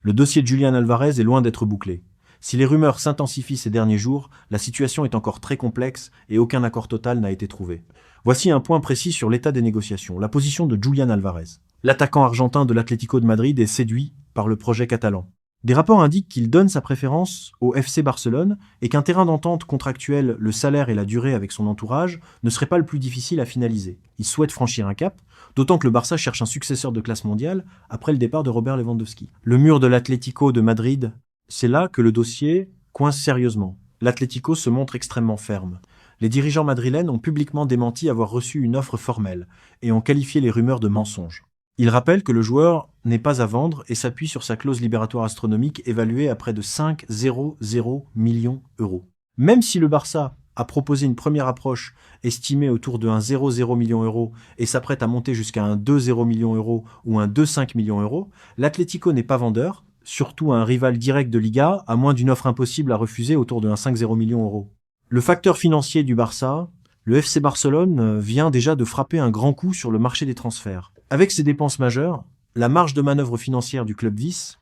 Le dossier de Julián Alvarez est loin d'être bouclé. Si les rumeurs s'intensifient ces derniers jours, la situation est encore très complexe et aucun accord total n'a été trouvé. Voici un point précis sur l'état des négociations, la position de Julián Alvarez. L'attaquant argentin de l'Atlético de Madrid est séduit par le projet catalan. Des rapports indiquent qu'il donne sa préférence au FC Barcelone et qu'un terrain d'entente contractuel, le salaire et la durée avec son entourage ne serait pas le plus difficile à finaliser. Il souhaite franchir un cap, d'autant que le Barça cherche un successeur de classe mondiale après le départ de Robert Lewandowski. Le mur de l'Atlético de Madrid, c'est là que le dossier coince sérieusement. L'Atlético se montre extrêmement ferme. Les dirigeants madrilènes ont publiquement démenti avoir reçu une offre formelle et ont qualifié les rumeurs de mensonges. Il rappelle que le joueur n'est pas à vendre et s'appuie sur sa clause libératoire astronomique évaluée à près de 5,00 millions d'euros. Même si le Barça a proposé une première approche estimée autour de 1,00 million d'euros et s'apprête à monter jusqu'à un 2,0 millions d'euros ou un 2,5 millions d'euros, l'Atlético n'est pas vendeur, surtout à un rival direct de Liga, à moins d'une offre impossible à refuser autour de 5,0 millions d'euros. Le facteur financier du Barça, le FC Barcelone vient déjà de frapper un grand coup sur le marché des transferts. Avec ses dépenses majeures, la marge de manœuvre financière du club vice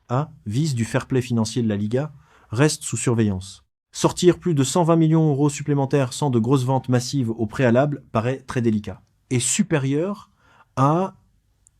du fair play financier de la Liga, reste sous surveillance. Sortir plus de 120 millions d'euros supplémentaires sans de grosses ventes massives au préalable paraît très délicat. Et supérieur à,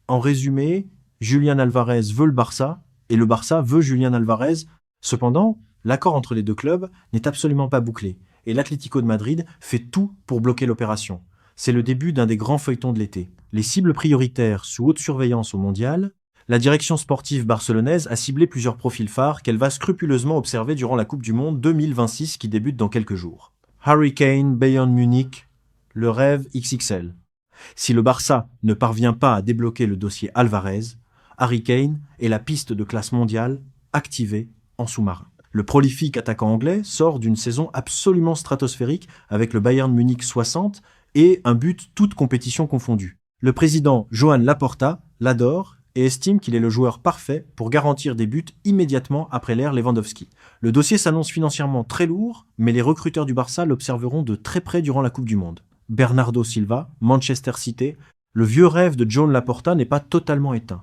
en résumé, Julián Alvarez veut le Barça et le Barça veut Julián Alvarez. Cependant, l'accord entre les deux clubs n'est absolument pas bouclé et l'Atlético de Madrid fait tout pour bloquer l'opération. C'est le début d'un des grands feuilletons de l'été. Les cibles prioritaires sous haute surveillance au mondial, la direction sportive barcelonaise a ciblé plusieurs profils phares qu'elle va scrupuleusement observer durant la Coupe du Monde 2026 qui débute dans quelques jours. Harry Kane, Bayern Munich, le rêve XXL. Si le Barça ne parvient pas à débloquer le dossier Alvarez, Harry Kane est la piste de classe mondiale activée en sous-marin. Le prolifique attaquant anglais sort d'une saison absolument stratosphérique avec le Bayern Munich 60 et un but toute compétition confondue. Le président Joan Laporta l'adore et estime qu'il est le joueur parfait pour garantir des buts immédiatement après l'ère Lewandowski. Le dossier s'annonce financièrement très lourd, mais les recruteurs du Barça l'observeront de très près durant la Coupe du Monde. Bernardo Silva, Manchester City, le vieux rêve de Joan Laporta n'est pas totalement éteint.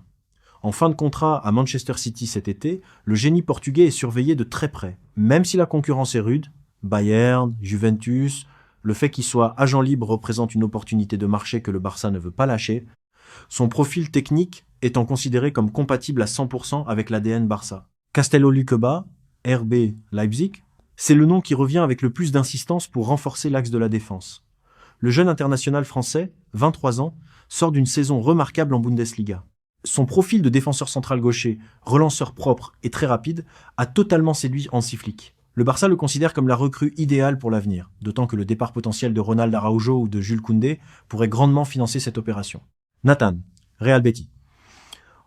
En fin de contrat à Manchester City cet été, le génie portugais est surveillé de très près. Même si la concurrence est rude, Bayern, Juventus, le fait qu'il soit agent libre représente une opportunité de marché que le Barça ne veut pas lâcher, son profil technique étant considéré comme compatible à 100% avec l'ADN Barça. Castello Luqueba, RB Leipzig, c'est le nom qui revient avec le plus d'insistance pour renforcer l'axe de la défense. Le jeune international français, 23 ans, sort d'une saison remarquable en Bundesliga. Son profil de défenseur central gaucher, relanceur propre et très rapide, a totalement séduit Hansi Flick. Le Barça le considère comme la recrue idéale pour l'avenir, d'autant que le départ potentiel de Ronald Araujo ou de Jules Koundé pourrait grandement financer cette opération. Nathan, Real Betis.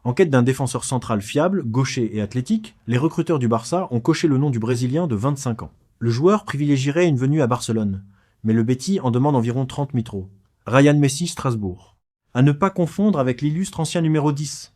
En quête d'un défenseur central fiable, gaucher et athlétique, les recruteurs du Barça ont coché le nom du Brésilien de 25 ans. Le joueur privilégierait une venue à Barcelone, mais le Betis en demande environ 30 mitros. Ryan Messi, Strasbourg. À ne pas confondre avec l'illustre ancien numéro 10.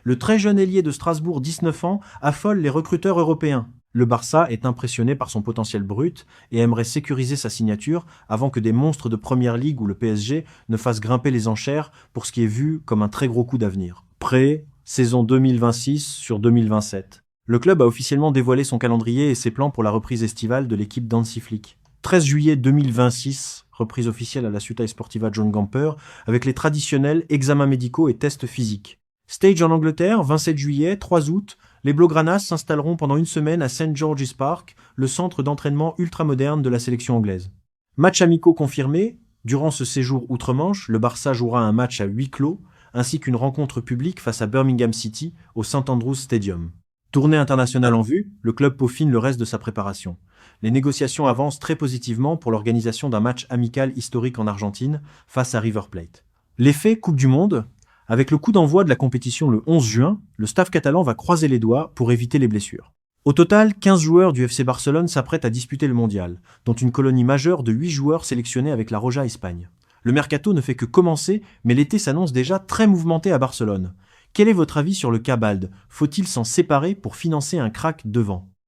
Le très jeune ailier de Strasbourg, 19 ans, affole les recruteurs européens. Le Barça est impressionné par son potentiel brut et aimerait sécuriser sa signature avant que des monstres de Première Ligue ou le PSG ne fassent grimper les enchères pour ce qui est vu comme un très gros coup d'avenir. Prêt, saison 2026 sur 2027. Le club a officiellement dévoilé son calendrier et ses plans pour la reprise estivale de l'équipe d'Hansi Flick. 13 juillet 2026, reprise officielle à la Ciutat Esportiva John Gamper, avec les traditionnels examens médicaux et tests physiques. Stage en Angleterre, 27 juillet, 3 août, les Blaugranas s'installeront pendant une semaine à St. George's Park, le centre d'entraînement ultramoderne de la sélection anglaise. Match amicaux confirmé, durant ce séjour outre-Manche, le Barça jouera un match à huis clos, ainsi qu'une rencontre publique face à Birmingham City au St. Andrews Stadium. Tournée internationale en vue, le club peaufine le reste de sa préparation. Les négociations avancent très positivement pour l'organisation d'un match amical historique en Argentine face à River Plate. L'effet Coupe du Monde. Avec le coup d'envoi de la compétition le 11 juin, le staff catalan va croiser les doigts pour éviter les blessures. Au total, 15 joueurs du FC Barcelone s'apprêtent à disputer le mondial, dont une colonie majeure de 8 joueurs sélectionnés avec la Roja Espagne. Le mercato ne fait que commencer, mais l'été s'annonce déjà très mouvementé à Barcelone. Quel est votre avis sur le cas Bald ? Faut-il s'en séparer pour financer un crack devant ?